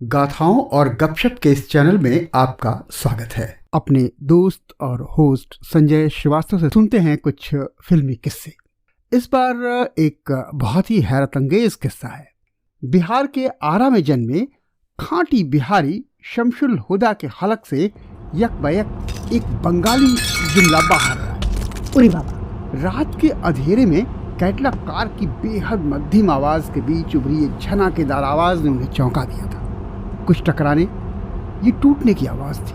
गाथाओं और गपशप के इस चैनल में आपका स्वागत है। अपने दोस्त और होस्ट संजय श्रीवास्तव से सुनते हैं कुछ फिल्मी किस्से। इस बार एक बहुत ही हैरत अंगेज किस्सा है। बिहार के आरा में जन्मे खांटी बिहारी शमशुल हुदा के हलक से यकबयक एक बंगाली जुमला बाहर आया। उरे बाबा! रात के अंधेरे में कैटलॉग कार की बेहद मध्यम आवाज के बीच उभरी एक झनाकेदार आवाज ने उन्हें चौंका दिया था। कुछ टकराने, ये टूटने की आवाज थी।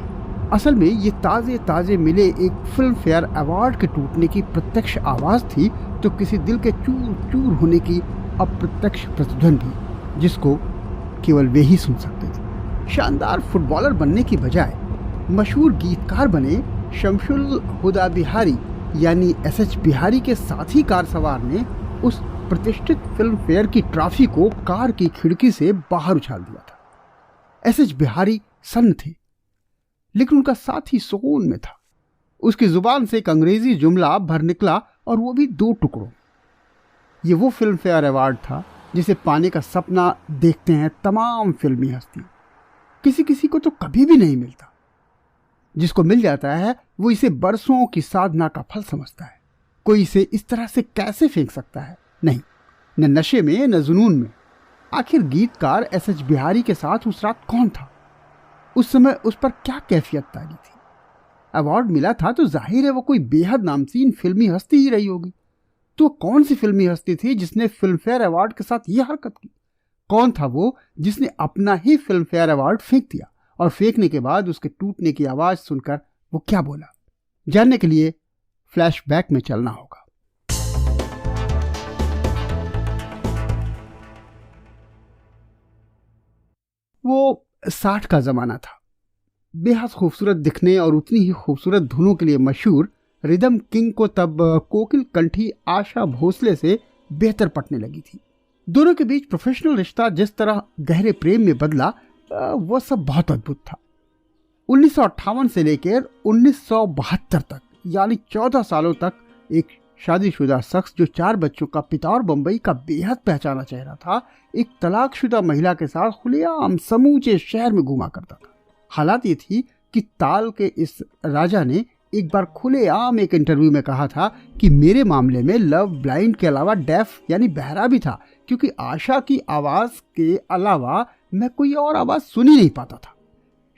असल में ये ताजे ताजे मिले एक फिल्म फेयर अवार्ड के टूटने की प्रत्यक्ष आवाज थी, तो किसी दिल के चूर चूर होने की अप्रत्यक्ष प्रतिध्वनि भी, जिसको केवल वे ही सुन सकते थे। शानदार फुटबॉलर बनने की बजाय मशहूर गीतकार बने शमशुल हुदा बिहारी यानी एसएच बिहारी के साथी कार सवार ने उस प्रतिष्ठित फिल्म फेयर की ट्रॉफी को कार की खिड़की से बाहर उछाल दिया था। एसएच बिहारी सन्न थे, लेकिन उनका साथी सुकून में था। उसकी जुबान से एक अंग्रेजी जुमला भर निकला, और वो भी 2 टुकड़ों। ये वो फिल्म फेयर अवार्ड था जिसे पाने का सपना देखते हैं तमाम फिल्मी हस्ती। किसी किसी को तो कभी भी नहीं मिलता। जिसको मिल जाता है वो इसे बरसों की साधना का फल समझता है। कोई इसे इस तरह से कैसे फेंक सकता है? नहीं, न नशे में न जुनून में। आखिर गीतकार एसएच बिहारी के साथ उस रात कौन था? उस समय उस पर क्या कैफियत तारी थी? अवार्ड मिला था तो जाहिर है वो कोई बेहद नामचीन फिल्मी हस्ती ही रही होगी। तो कौन सी फिल्मी हस्ती थी जिसने फिल्म फेयर अवार्ड के साथ यह हरकत की? कौन था वो जिसने अपना ही फिल्म फेयर अवार्ड फेंक दिया, और फेंकने के बाद उसके टूटने की आवाज सुनकर वो क्या बोला? जानने के लिए फ्लैशबैक में चलना होगा। वो 60 का जमाना था। बेहद खूबसूरत दिखने और उतनी ही खूबसूरत धुनों के लिए मशहूर रिदम किंग को तब कोकिल कंठी आशा भोसले से बेहतर पटने लगी थी। दोनों के बीच प्रोफेशनल रिश्ता जिस तरह गहरे प्रेम में बदला, वह सब बहुत अद्भुत था। 1958 से लेकर 1972 तक, यानी 14 सालों तक एक शादीशुदा शख्स जो 4 बच्चों का पिता और बंबई का बेहद पहचाना चेहरा था, एक तलाकशुदा महिला के साथ खुलेआम समूचे शहर में घूमा करता था। हालात ये थी कि ताल के इस राजा ने एक बार खुलेआम एक इंटरव्यू में कहा था कि मेरे मामले में लव ब्लाइंड के अलावा डेफ यानी बहरा भी था, क्योंकि आशा की आवाज के अलावा मैं कोई और आवाज सुन ही नहीं पाता था।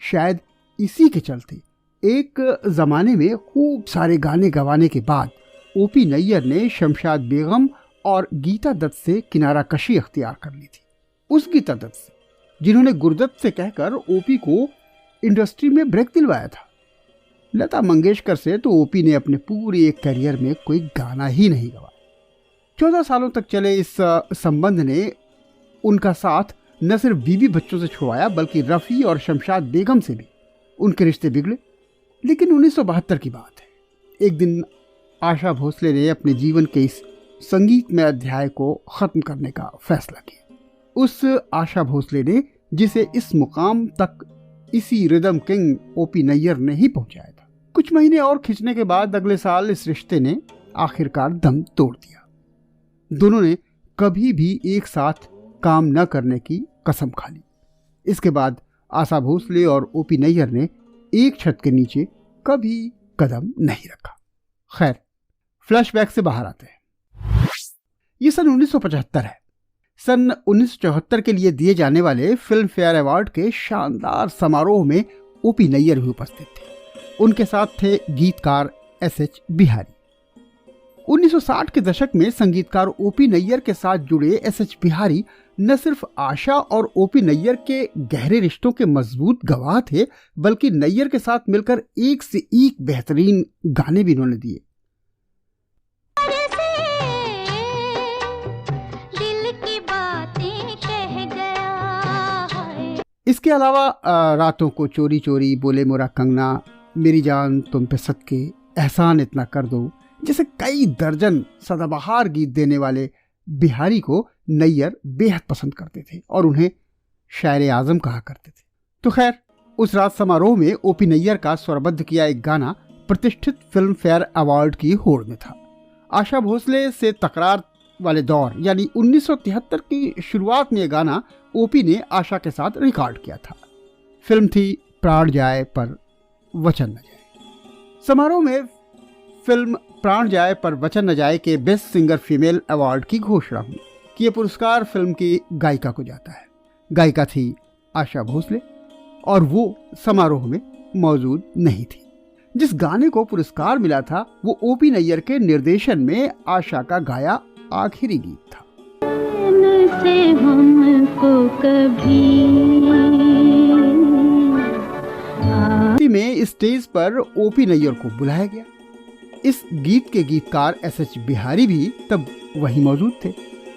शायद इसी के चलते एक जमाने में खूब सारे गाने गवाने के बाद ओपी नैयर ने शमशाद बेगम और गीता दत्त से किनारा कशी अख्तियार कर ली थी। उस गीता दत्त से जिन्होंने गुरदत्त से कहकर ओपी को इंडस्ट्री में ब्रेक दिलवाया था। लता मंगेशकर से तो ओपी ने अपने पूरे एक करियर में कोई गाना ही नहीं गवाया। 14 सालों तक चले इस संबंध ने उनका साथ न सिर्फ बीवी बच्चों से छुड़वाया, बल्कि रफ़ी और शमशाद बेगम से भी उनके रिश्ते बिगड़े। लेकिन 1972 की बात है। एक दिन आशा भोसले ने अपने जीवन के इस संगीतमय अध्याय को ख़त्म करने का फैसला किया। उस आशा भोसले ने जिसे इस मुकाम तक इसी रिदम किंग ओपी नैयर ने ही पहुंचाया था। कुछ महीने और खिंचने के बाद अगले साल इस रिश्ते ने आखिरकार दम तोड़ दिया। दोनों ने कभी भी एक साथ काम न करने की कसम खा ली। इसके बाद आशा भोसले और ओपी नैयर ने एक छत के नीचे कभी कदम नहीं रखा। खैर, फ्लैशबैक से बाहर आते हैं। ये सन 1975 है। सन 1974 के लिए दिए जाने वाले फिल्म फेयर अवार्ड के शानदार समारोह में ओपी नैयर भी उपस्थित थे। उनके साथ थे गीतकार एसएच बिहारी। 1960 के दशक में संगीतकार ओपी नैयर के साथ जुड़े एसएच बिहारी न सिर्फ आशा और ओपी नैयर के गहरे रिश्तों के मजबूत गवाह थे, बल्कि नैयर के साथ मिलकर एक से एक बेहतरीन गाने भी इन्होंने दिए। इसके अलावा रातों को चोरी चोरी, बोले मोरा कंगना, मेरी जान तुम पे सदके, एहसान इतना कर दो जैसे कई दर्जन सदाबहार गीत देने वाले बिहारी को नैयर बेहद पसंद करते थे और उन्हें शायर आजम कहा करते थे। तो खैर, उस रात समारोह में ओपी नैयर का स्वरबद्ध किया एक गाना प्रतिष्ठित फिल्म फेयर अवार्ड की होड़ में था। आशा भोसले से तकरार वाले दौर यानी 1973 की शुरुआत में ये गाना ओपी ने आशा के साथ रिकॉर्ड किया था। फिल्म थी प्राण जाए पर वचन न जाए। समारोह में फिल्म प्राण जाए पर वचन न जाए के बेस्ट सिंगर फीमेल अवार्ड की घोषणा हुई कि यह पुरस्कार फिल्म की गायिका को जाता है। गायिका थी आशा भोसले और वो समारोह में मौजूद नहीं थी। जिस गाने को पुरस्कार मिला था वो ओपी नैयर के निर्देशन में आशा का गाया आखिरी गीत था। से हमको कभी में स्टेज पर ओपी नैयर को बुलाया गया। इस गीत के गीतकार एसएच बिहारी भी तब वहीं मौजूद थे।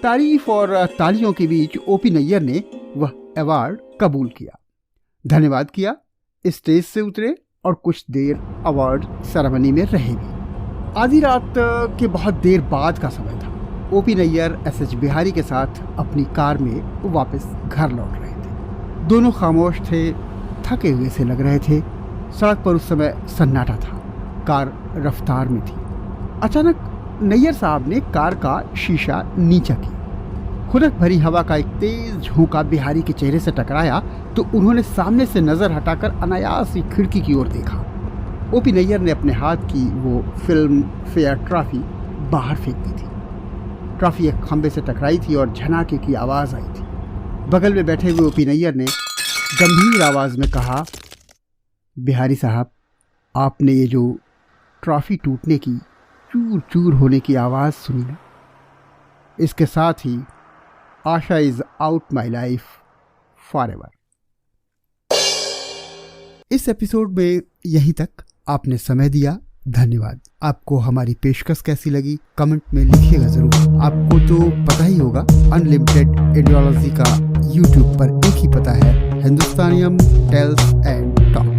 तारीफ और तालियों के बीच ओपी नैयर ने वह अवार्ड कबूल किया, धन्यवाद किया, स्टेज से उतरे और कुछ देर अवार्ड सेरेमनी में रहे भी। आधी रात के बहुत देर बाद का समय था। ओपी नैयर एसएच बिहारी के साथ अपनी कार में वापस घर लौट रहे थे। दोनों खामोश थे, थके हुए से लग रहे थे। सड़क पर उस समय सन्नाटा था, कार रफ्तार में थी। अचानक नैयर साहब ने कार का शीशा नीचा किया। खुनक भरी हवा का एक तेज झोंका बिहारी के चेहरे से टकराया तो उन्होंने सामने से नजर हटाकर अनायास ही खिड़की की ओर देखा। ओपी नैयर ने अपने हाथ की वो फिल्म फेयर ट्रॉफी बाहर फेंक दी थी। ट्रॉफी एक खंबे से टकराई थी और झनाके की आवाज आई थी। बगल में बैठे हुए ओपी नैयर ने गंभीर आवाज में कहा, बिहारी साहब, आपने ये जो ट्रॉफी टूटने की, चूर चूर होने की आवाज सुनी ना, इसके साथ ही Asha is out my life forever. इस एपिसोड में यहीं तक। आपने समय दिया, धन्यवाद। आपको हमारी पेशकश कैसी लगी कमेंट में लिखिएगा जरूर। आपको तो पता ही होगा अनलिमिटेड इंडियोलॉजी का यूट्यूब पर एक ही पता है, हिंदुस्तानियम टेल्स एंड टॉक।